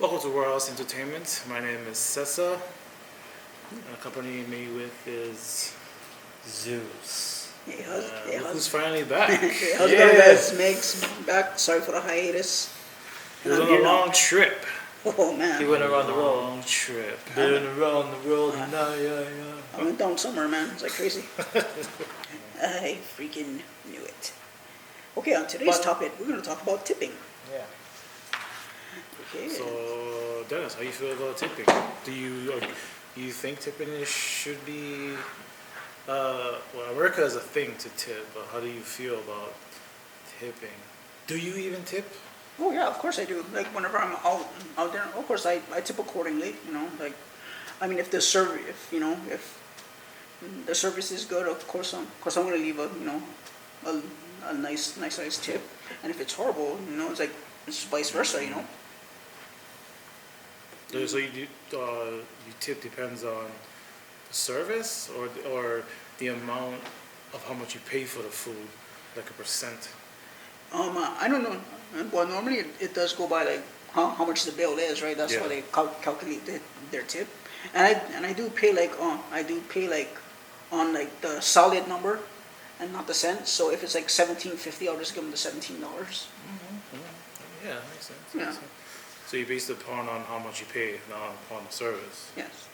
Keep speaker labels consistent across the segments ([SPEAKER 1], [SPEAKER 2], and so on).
[SPEAKER 1] Welcome to Warehouse Entertainment. My name is Sessa. Accompanying me with is
[SPEAKER 2] Zeus.
[SPEAKER 3] Hey,
[SPEAKER 1] look who's finally back.
[SPEAKER 3] Hey, how's it going, guys? Meg's back. Sorry for the hiatus.
[SPEAKER 1] He was on a long trip.
[SPEAKER 3] Oh man,
[SPEAKER 2] He went around the world.
[SPEAKER 1] Long trip.
[SPEAKER 2] Been around the world, yeah.
[SPEAKER 3] I went down somewhere, man. It's like crazy. I freaking knew it. Okay, on today's topic, we're going to talk about tipping.
[SPEAKER 2] Yeah.
[SPEAKER 3] Okay.
[SPEAKER 1] So, Dennis, how you feel about tipping? Do you think tipping should be? Well, America is a thing to tip, but how do you feel about tipping? Do you even tip?
[SPEAKER 3] Oh yeah, of course I do. Like whenever I'm out there, of course I tip accordingly. You know, like I mean, if the service is good, of course I'm going to leave a nice size tip. And if it's horrible, it's like it's vice versa.
[SPEAKER 1] So you tip depends on the service or the amount of how much you pay for the food, like a percent.
[SPEAKER 3] I don't know. Well, normally it does go by like how much the bill is, right? That's how they calculate their tip. And I do pay on like the solid number, and not the cents. So if it's like $17.50, I'll just give them the $17.
[SPEAKER 1] Yeah, that makes sense.
[SPEAKER 3] Yeah.
[SPEAKER 1] So you base it upon on how much you pay, not upon the service.
[SPEAKER 3] Yes.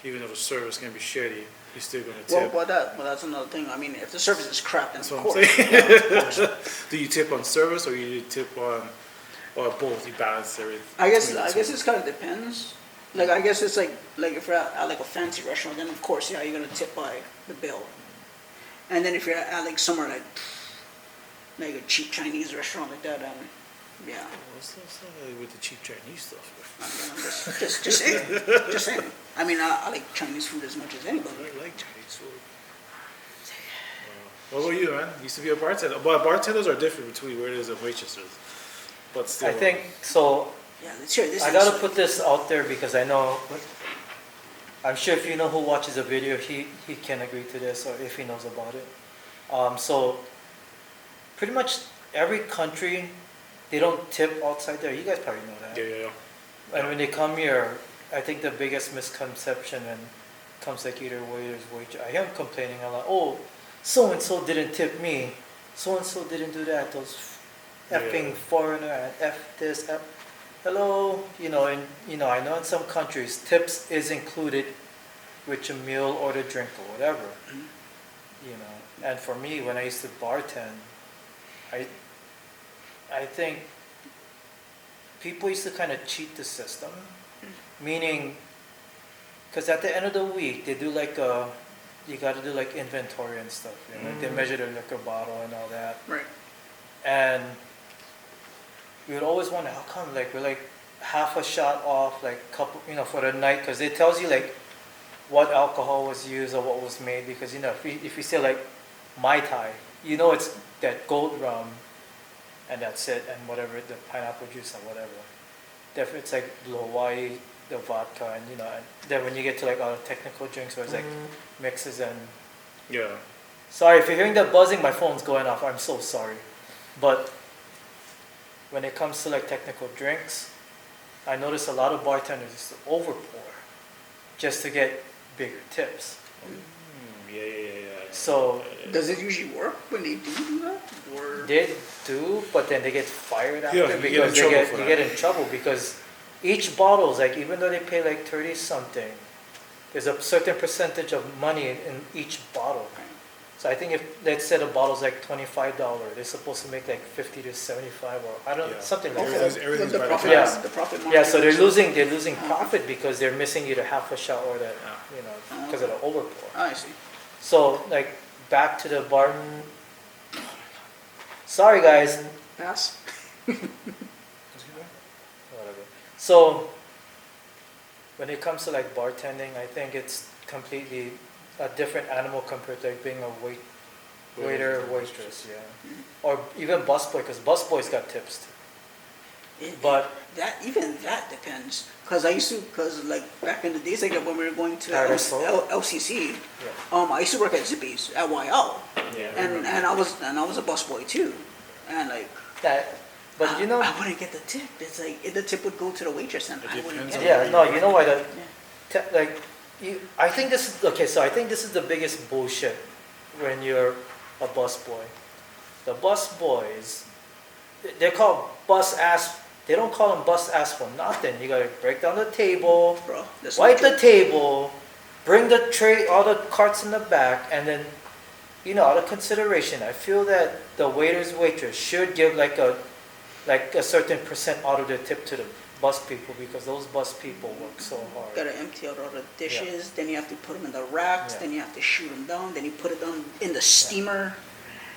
[SPEAKER 1] Even if the service can be shitty, you're still going to tip.
[SPEAKER 3] Well, that's another thing. I mean, if the service is crap, then
[SPEAKER 1] That's
[SPEAKER 3] of
[SPEAKER 1] what I'm
[SPEAKER 3] course.
[SPEAKER 1] saying.
[SPEAKER 3] Yeah, of course.
[SPEAKER 1] Do you tip on service or you tip on, or both? You balance everything.
[SPEAKER 3] I guess it kind of depends. Like I guess it's like if you're at like a fancy restaurant, then of course you're gonna tip by the bill. And then if you're at like somewhere like a cheap Chinese restaurant like that, yeah.
[SPEAKER 1] What's with the cheap Chinese stuff?
[SPEAKER 3] I'm just saying. Just saying. I mean, I like Chinese food as much as anybody.
[SPEAKER 1] I like Chinese food. What about you, man? You used to be a bartender. But bartenders are different between waiters and waitresses. But still.
[SPEAKER 2] I think so.
[SPEAKER 3] Yeah, let's hear this.
[SPEAKER 2] I gotta put this out there because I know. I'm sure if you know who watches the video, he can agree to this, or if he knows about it. So pretty much every country, they don't tip outside there. You guys probably know that.
[SPEAKER 1] Yeah.
[SPEAKER 2] And when they come here, I think the biggest misconception when it comes like either waiters, waitress, I hear them complaining a lot. Oh, so and so didn't tip me. So and so didn't do that. Those effing foreigner and F this, F. Hello, I know in some countries tips is included with your meal or the drink or whatever. And for me, when I used to bartend, I think people used to kind of cheat the system, meaning, because at the end of the week, they do you got to do like inventory and stuff. They measure the liquor bottle and all that.
[SPEAKER 3] Right.
[SPEAKER 2] And we would always wonder, how come we're like half a shot off, like couple, for the night, because it tells you like what alcohol was used or what was made, because if you say like Mai Tai, it's that gold rum and that's it, and whatever, the pineapple juice and whatever. If it's like the Hawaii, the vodka, and and then when you get to like all the technical drinks where it's like mixes and sorry if you're hearing that buzzing, my phone's going off, I'm so sorry. But when it comes to like technical drinks, I notice a lot of bartenders used to overpour just to get bigger tips.
[SPEAKER 1] Yeah.
[SPEAKER 2] So
[SPEAKER 3] Does it usually work when they do that? Or
[SPEAKER 2] they do, but then they get fired after
[SPEAKER 1] you
[SPEAKER 2] because
[SPEAKER 1] get
[SPEAKER 2] you get in trouble because each bottle is like, even though they pay like 30 something, there's a certain percentage of money in each bottle. So I think if let's say the bottle's like $25, they're supposed to make like 50 to 75 or something like that.
[SPEAKER 1] Everything's
[SPEAKER 3] the
[SPEAKER 1] by
[SPEAKER 3] profit,
[SPEAKER 2] Yeah.
[SPEAKER 3] the profit margin.
[SPEAKER 2] Yeah, so they're losing profit because they're missing either half a shot or that because of the overpour.
[SPEAKER 3] I see.
[SPEAKER 2] So like back to the bar. Sorry guys.
[SPEAKER 3] Pass.
[SPEAKER 2] Whatever. So when it comes to like bartending, I think it's completely a different animal compared to like being a waiter or waitress, or even busboy, because busboys got tips too. But
[SPEAKER 3] that depends. Because like back in the days, like when we were going to LCC, I used to work at Zippy's at YL, and I was a busboy too, and like
[SPEAKER 2] that But you know,
[SPEAKER 3] I wouldn't get the tip. It's like the tip would go to the waitress, and
[SPEAKER 1] It
[SPEAKER 3] I wouldn't
[SPEAKER 1] depends
[SPEAKER 3] get
[SPEAKER 1] on
[SPEAKER 3] it.
[SPEAKER 2] yeah, no, you know why the
[SPEAKER 3] Yeah.
[SPEAKER 2] like I think this is okay. So I think this is the biggest bullshit when you're a busboy. The busboys, they're called bus ass. They don't call them bus ass for nothing. You gotta break down the table,
[SPEAKER 3] Bro, that's
[SPEAKER 2] wipe
[SPEAKER 3] not
[SPEAKER 2] the
[SPEAKER 3] true.
[SPEAKER 2] table, bring the tray, all the carts in the back, and then, out of consideration, I feel that the waiters, waitress should give like a certain percent out of their tip to the bus people because those bus people work so hard.
[SPEAKER 3] Gotta empty out all the dishes, then you have to put them in the racks,
[SPEAKER 2] Yeah.
[SPEAKER 3] then you have to shoot them down, then you put it down in the steamer,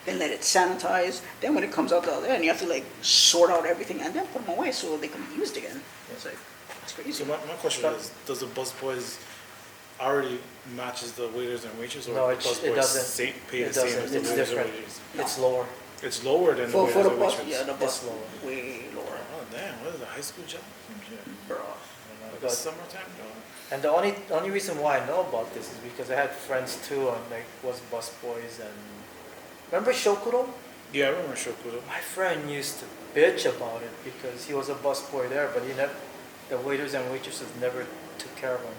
[SPEAKER 3] then let it sanitize. Then when it comes out the other end, you have to like sort out everything and then put them away so they can be used again. It's like, it's
[SPEAKER 1] So
[SPEAKER 3] crazy.
[SPEAKER 1] my question is, does the busboys already matches the waiters and waitresses, or
[SPEAKER 2] No,
[SPEAKER 1] the
[SPEAKER 2] it
[SPEAKER 1] busboys
[SPEAKER 2] doesn't.
[SPEAKER 1] pay
[SPEAKER 2] It
[SPEAKER 1] the same
[SPEAKER 2] doesn't.
[SPEAKER 1] as the
[SPEAKER 2] It's
[SPEAKER 1] waiters
[SPEAKER 2] different.
[SPEAKER 1] and waitresses?
[SPEAKER 2] It's lower.
[SPEAKER 1] It's lower than the
[SPEAKER 3] For
[SPEAKER 1] waiters
[SPEAKER 3] the
[SPEAKER 1] and
[SPEAKER 3] bus,
[SPEAKER 1] waitresses.
[SPEAKER 3] yeah, the bus
[SPEAKER 2] It's lower.
[SPEAKER 3] way lower,
[SPEAKER 1] Oh damn! What is it? A high school job? Some shit.
[SPEAKER 3] bro.
[SPEAKER 1] Like a
[SPEAKER 2] But-
[SPEAKER 1] summertime job?
[SPEAKER 2] And the only reason why I know about this is because I had friends too and like was busboys and remember Shokuro?
[SPEAKER 1] Yeah, I remember Shokuro.
[SPEAKER 2] My friend used to bitch about it because he was a busboy there, but the waiters and waitresses never took care of him.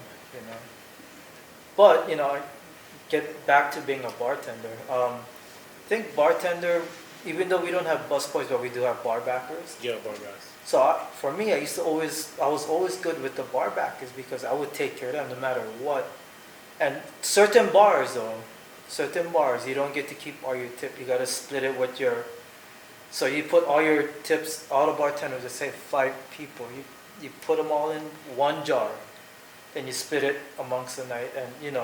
[SPEAKER 2] But I get back to being a bartender. I think bartender, even though we don't have busboys, but we do have bar backers.
[SPEAKER 1] Yeah, bar guys.
[SPEAKER 2] So for me, I was always good with the bar backers because I would take care of them no matter what. And certain bars, you don't get to keep all your tip. You gotta split it with so you put all your tips, all the bartenders, let's say 5 people, you put them all in one jar. Then you split it amongst the night and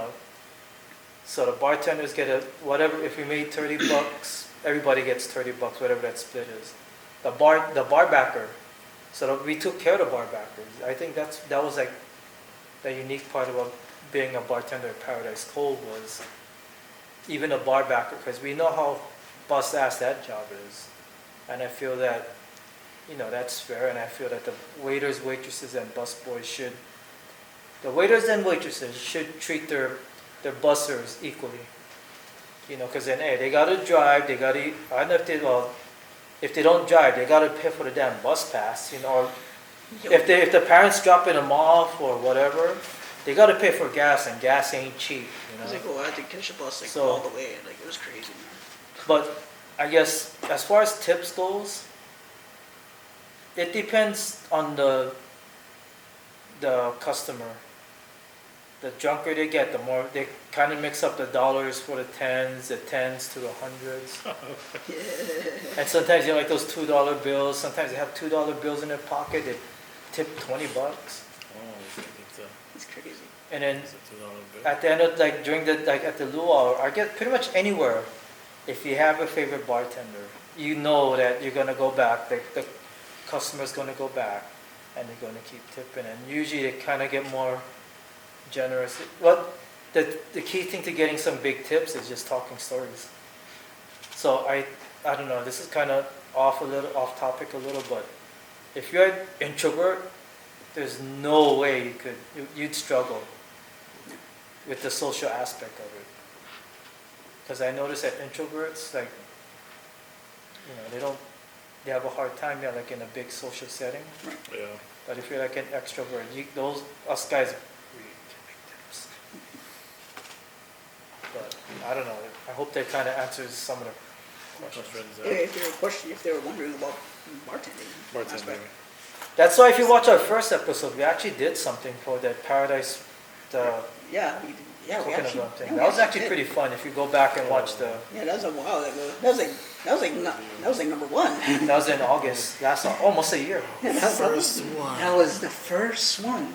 [SPEAKER 2] so the bartenders get whatever, if we made $30, everybody gets $30, whatever that split is. The bar backer, so we took care of the bar backers. I think that was like the unique part about being a bartender at Paradise Cold was even a bar backer, because we know how bust ass that job is. And I feel that, that's fair, and I feel that the waiters, waitresses, and busboys the waiters and waitresses should treat their bussers equally. Because then, hey, they gotta drive, they gotta eat. I don't know if they don't drive, they gotta pay for the damn bus pass, or if the parents dropping them off or whatever, they gotta pay for gas, and gas ain't cheap.
[SPEAKER 3] I was like, oh, I had to catch a bus like
[SPEAKER 2] So-
[SPEAKER 3] all the way, like it was crazy, man.
[SPEAKER 2] But I guess as far as tips goes, it depends on the customer. The drunker they get, the more they kind of mix up the dollars for the tens to the hundreds. And sometimes like those $2 bills. Sometimes they have $2 bills in their pocket. They tip $20,
[SPEAKER 1] Oh, it's
[SPEAKER 3] It's crazy.
[SPEAKER 2] and then
[SPEAKER 1] a $2 bill.
[SPEAKER 2] at the end of at the luau, I get pretty much anywhere. If you have a favorite bartender, you know that you're gonna go back. The customer's gonna go back, and they're gonna keep tipping. And usually they kind of get more generous. Well, the key thing to getting some big tips is just talking stories. So I don't know. This is kind of off topic a little, but if you're an introvert, there's no way you'd struggle with the social aspect of it. Because I notice that introverts, like, they have a hard time, like in a big social setting.
[SPEAKER 1] Yeah.
[SPEAKER 2] But if you're like an extrovert, us guys, we can make tips. But I don't know. I hope that kind of answers some of the questions.
[SPEAKER 3] If they were wondering about bartending.
[SPEAKER 1] Bartending.
[SPEAKER 3] aspect.
[SPEAKER 2] That's why if you watch our first episode, we actually did something for that Paradise, the
[SPEAKER 3] Yeah, we
[SPEAKER 2] coconut
[SPEAKER 3] actually.
[SPEAKER 2] rum thing.
[SPEAKER 3] yeah, we
[SPEAKER 2] That was actually
[SPEAKER 3] did.
[SPEAKER 2] pretty fun if you go back and watch the.
[SPEAKER 3] Yeah, that was a while ago. That was like number one.
[SPEAKER 2] That was in August, almost a year.
[SPEAKER 3] Yeah, that
[SPEAKER 1] First one.
[SPEAKER 3] That was the first one.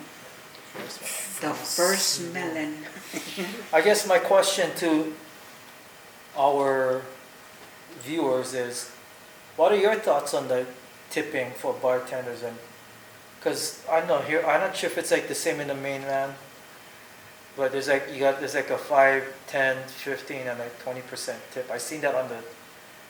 [SPEAKER 3] The first melon.
[SPEAKER 2] I guess my question to our viewers is, what are your thoughts on the tipping for bartenders? And because I know here, I'm not sure if it's like the same in the mainland, but there's like a 5, 10, 15, and like 20% tip. I seen that on the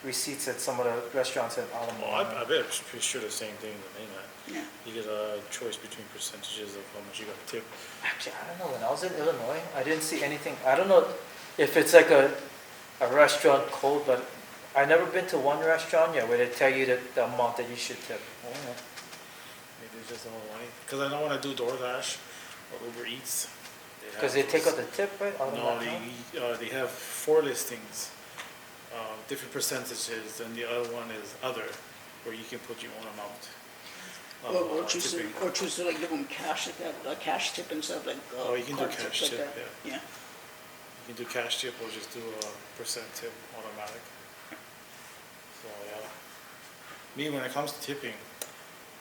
[SPEAKER 2] receipts at some of the restaurants in Alamo.
[SPEAKER 1] Well, I bet it's pretty sure the same thing in the mainland.
[SPEAKER 3] Yeah.
[SPEAKER 1] You get a choice between percentages of how much you got to tip.
[SPEAKER 2] Actually, I don't know. When I was in Illinois, I didn't see anything. I don't know if it's like a restaurant code, but I never been to one restaurant yet where they tell you the amount that you should tip.
[SPEAKER 1] I don't know. Maybe it's just the whole way. Because I know when I do DoorDash or Uber Eats,
[SPEAKER 2] Because they take out the tip, right? Out of
[SPEAKER 1] No,
[SPEAKER 2] that account?
[SPEAKER 1] they have 4 listings, different percentages, and the other one is other, where you can put your own amount.
[SPEAKER 3] Or choose to,
[SPEAKER 1] tipping.
[SPEAKER 3] or choose to like give them cash like that, a cash tip and stuff like.
[SPEAKER 1] Oh, you can do
[SPEAKER 3] card tips
[SPEAKER 1] cash
[SPEAKER 3] like
[SPEAKER 1] tip,
[SPEAKER 3] that.
[SPEAKER 1] yeah.
[SPEAKER 3] Yeah.
[SPEAKER 1] You can do cash tip or just do a percent tip automatic. So, yeah. Me, when it comes to tipping,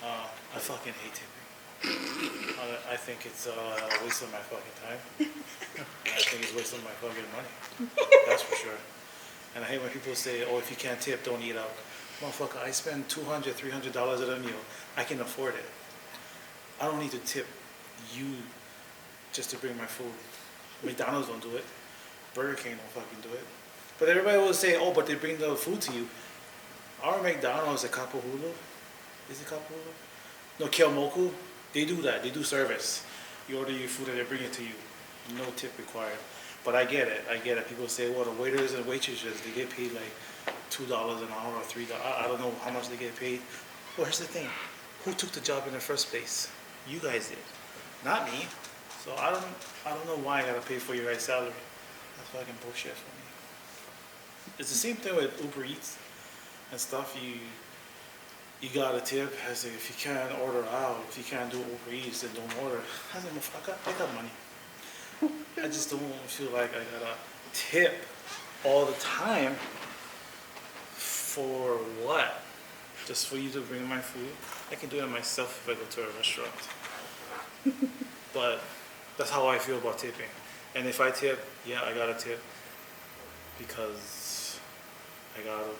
[SPEAKER 1] I fucking hate tipping. I think it's a waste of my fucking time. I think it's a waste of my fucking money. That's for sure. And I hate when people say, oh, if you can't tip, don't eat out. Motherfucker, I spend $200, $300 at a meal. I can afford it. I don't need to tip you just to bring my food. McDonald's don't do it. Burger King don't fucking do it. But everybody will say, oh, but they bring the food to you. Our McDonald's at Kapahulu, is it Kapahulu? No, Keomoku, they do that. They do service. You order your food and they bring it to you. No tip required. But I get it. People say, well, the waiters and waitresses, they get paid like $2 an hour or $3. I don't know how much they get paid. Well, here's the thing. Who took the job in the first place? You guys did, not me. So I don't know why I gotta pay for your guys' salary. That's fucking bullshit for me. It's the same thing with Uber Eats and stuff. You got a tip. I say, if you can't order out, if you can't do Uber Eats, then don't order. I say, motherfucker, I got money. I just don't feel like I gotta tip all the time. For what? Just for you to bring my food? I can do it myself if I go to a restaurant. But that's how I feel about tipping. And if I tip, yeah, I gotta tip because I don't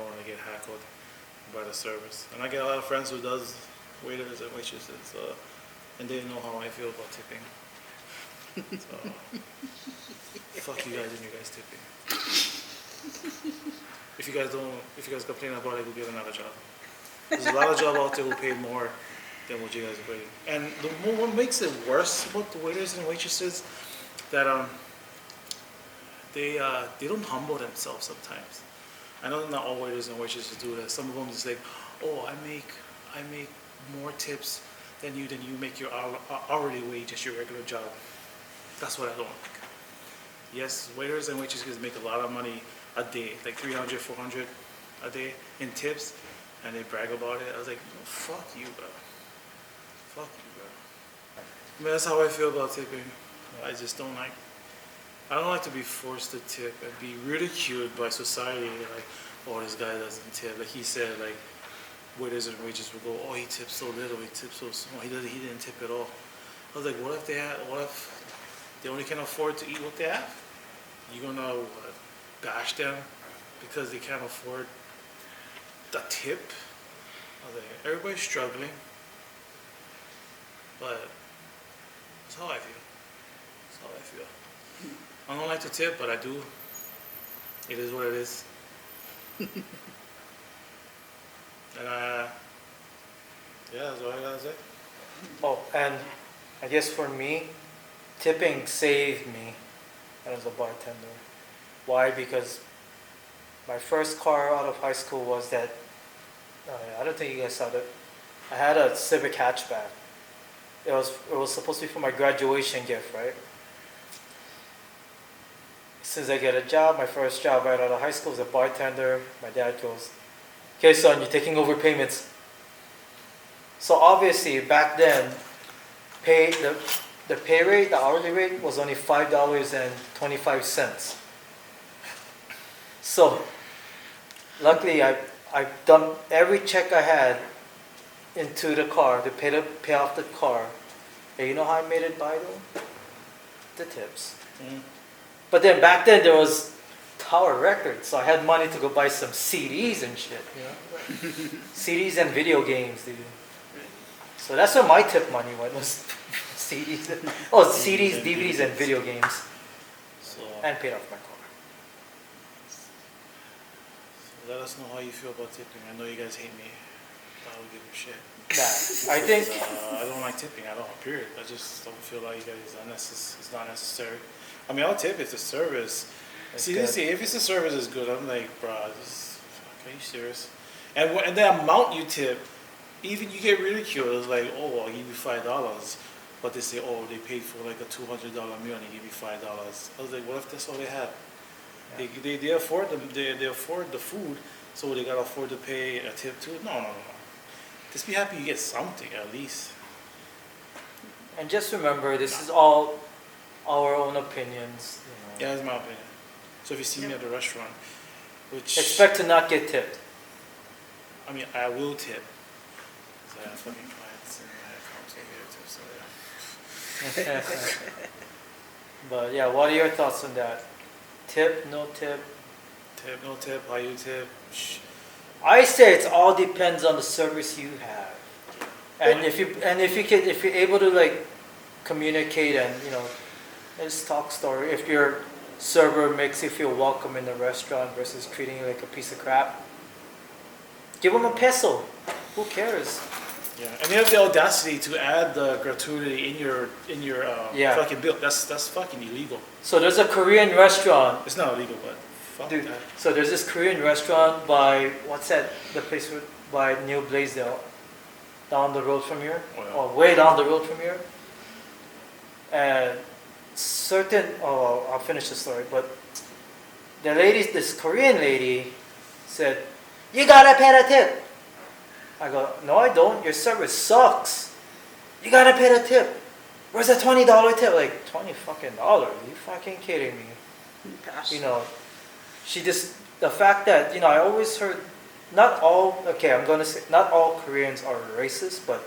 [SPEAKER 1] want to get hackled by the service. And I get a lot of friends who does waiters and waitresses, and they know how I feel about tipping. So, fuck you guys and you guys tipping. If you guys complain about it, go get another job. There's a lot of jobs out there who pay more than what you guys are paying. And what makes it worse about the waiters and waitresses, that they don't humble themselves sometimes. I know not all waiters and waitresses do that. Some of them just like, oh, I make more tips than you make your hourly wage as your regular job. That's what I don't like. Yes, waiters and waitresses make a lot of money a day, like 300, 400 a day in tips, and they brag about it. I was like, no, fuck you, bro. Fuck you, bro. I mean, that's how I feel about tipping. I don't like to be forced to tip and be ridiculed by society, like, oh, this guy doesn't tip. Like he said, like, waiters and waitresses will go, oh, he tips so little, he tips so small, he didn't tip at all. I was like, what if they only can afford to eat what they have? You gonna bash them because they can't afford the tip? I was like, everybody's struggling, but that's how I feel. That's how I feel. I don't like to tip, but I do. It is what it is. And yeah, that's all I gotta say.
[SPEAKER 2] Oh, and I guess for me, tipping saved me as a bartender. Why? Because my first car out of high school was that, I don't think you guys saw it. I had a Civic hatchback. It was supposed to be for my graduation gift, right? Since I get a job, my first job right out of high school was a bartender. My dad goes, okay, son, you're taking over payments. So obviously back then, the pay rate, the hourly rate was only $5.25. So luckily I dumped every check I had into the car to pay off the car. And you know how I made it by though? The tips.
[SPEAKER 1] Mm-hmm.
[SPEAKER 2] But then back then there was Tower Records, so I had money to go buy some CDs and shit, you know? CDs and video games, dude. So that's where my tip money went, was CDs. CDs, DVDs, and video games.
[SPEAKER 1] So
[SPEAKER 2] And paid off my car.
[SPEAKER 1] let us know how you feel about tipping. I know you guys hate me. I don't give a shit.
[SPEAKER 2] Nah, I think
[SPEAKER 1] I don't like tipping at all, period. I just don't feel like you guys it's not necessary. I mean, I'll tip, it's a service, See, if it's the service is good, I'm like, bruh, fuck, are you serious? And and the amount you tip, even you get ridiculed. It's like, oh, I'll give you $5, but they say, oh, they paid for like a $200 meal and they give you $5. I was like, what if that's all they had?
[SPEAKER 2] Yeah.
[SPEAKER 1] They afford they afford the food, so they gotta afford to pay a tip too. No. Just be happy you get something at least.
[SPEAKER 2] And just remember, this is all our own opinions. You know.
[SPEAKER 1] Yeah, that's my opinion. So if you see me at the restaurant, which
[SPEAKER 2] Expect to not get tipped.
[SPEAKER 1] I mean, I will tip. So I have fucking clients and I have accounts over here too. So yeah.
[SPEAKER 2] But yeah, what are your thoughts on that? Tip, no tip?
[SPEAKER 1] Tip, no tip, how you tip.
[SPEAKER 2] I say it all depends on the service you have. And if you're able to like communicate and just talk story. If your server makes you feel welcome in the restaurant versus treating you like a piece of crap, give them a peso. Who cares?
[SPEAKER 1] Yeah, and you have the audacity to add the gratuity in your
[SPEAKER 2] Yeah.
[SPEAKER 1] fucking bill. That's fucking illegal.
[SPEAKER 2] So there's a Korean restaurant.
[SPEAKER 1] It's not illegal, but fuck
[SPEAKER 2] Dude,
[SPEAKER 1] that.
[SPEAKER 2] so there's this Korean restaurant by, what's that, the place by New Blaisdell, down the road from here,
[SPEAKER 1] Oh, yeah.
[SPEAKER 2] or way down the road from here. And I'll finish the story, but this Korean lady said, you gotta pay the tip. I go, no I don't, your service sucks. You gotta pay the tip. Where's the $20 tip? Like, $20 fucking dollars? Are you fucking kidding me?
[SPEAKER 3] Pass.
[SPEAKER 2] The fact that, I always heard, not all Koreans are racist, but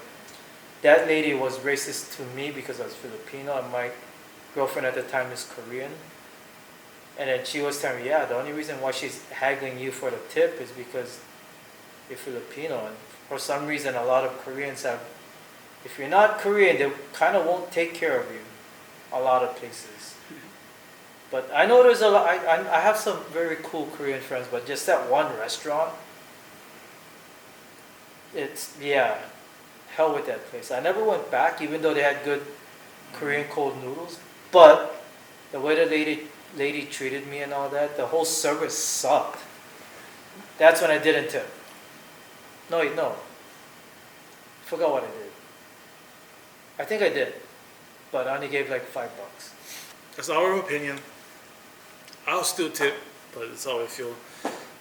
[SPEAKER 2] that lady was racist to me because I was Filipino and my girlfriend at the time is Korean. And then she was telling me, yeah, the only reason why she's haggling you for the tip is because you're Filipino. And for some reason, a lot of Koreans if you're not Korean, they kind of won't take care of you, a lot of places. But I know there's a lot, I have some very cool Korean friends, but just that one restaurant, hell with that place. I never went back, even though they had good Korean cold noodles. But the way the lady treated me and all that, the whole service sucked. That's when I didn't tip. No. Forgot what I did. I think I did, but I only gave like $5.
[SPEAKER 1] That's our opinion. I'll still tip, but it's how I feel.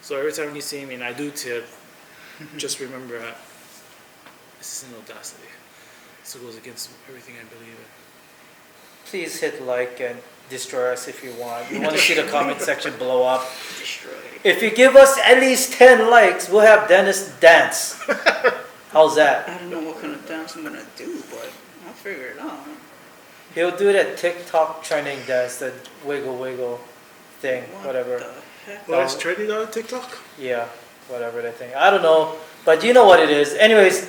[SPEAKER 1] So every time you see me and I do tip, just remember that this is an audacity. This goes against everything I believe in.
[SPEAKER 2] Please hit like and destroy us if you want. We want to see the comment section blow up.
[SPEAKER 3] Destroy.
[SPEAKER 2] If you give us at least 10 likes, we'll have Dennis dance. How's that?
[SPEAKER 3] I don't know what kind of dance I'm gonna do, but I'll figure it out.
[SPEAKER 2] He'll do that TikTok trending dance, that wiggle thing, whatever.
[SPEAKER 3] The heck?
[SPEAKER 1] Well, it's trending on TikTok.
[SPEAKER 2] Yeah, whatever that thing. I don't know, but you know what it is. Anyways,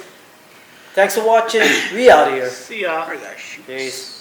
[SPEAKER 2] thanks for watching. We out here.
[SPEAKER 1] See ya.
[SPEAKER 3] I got shoes.
[SPEAKER 2] Peace.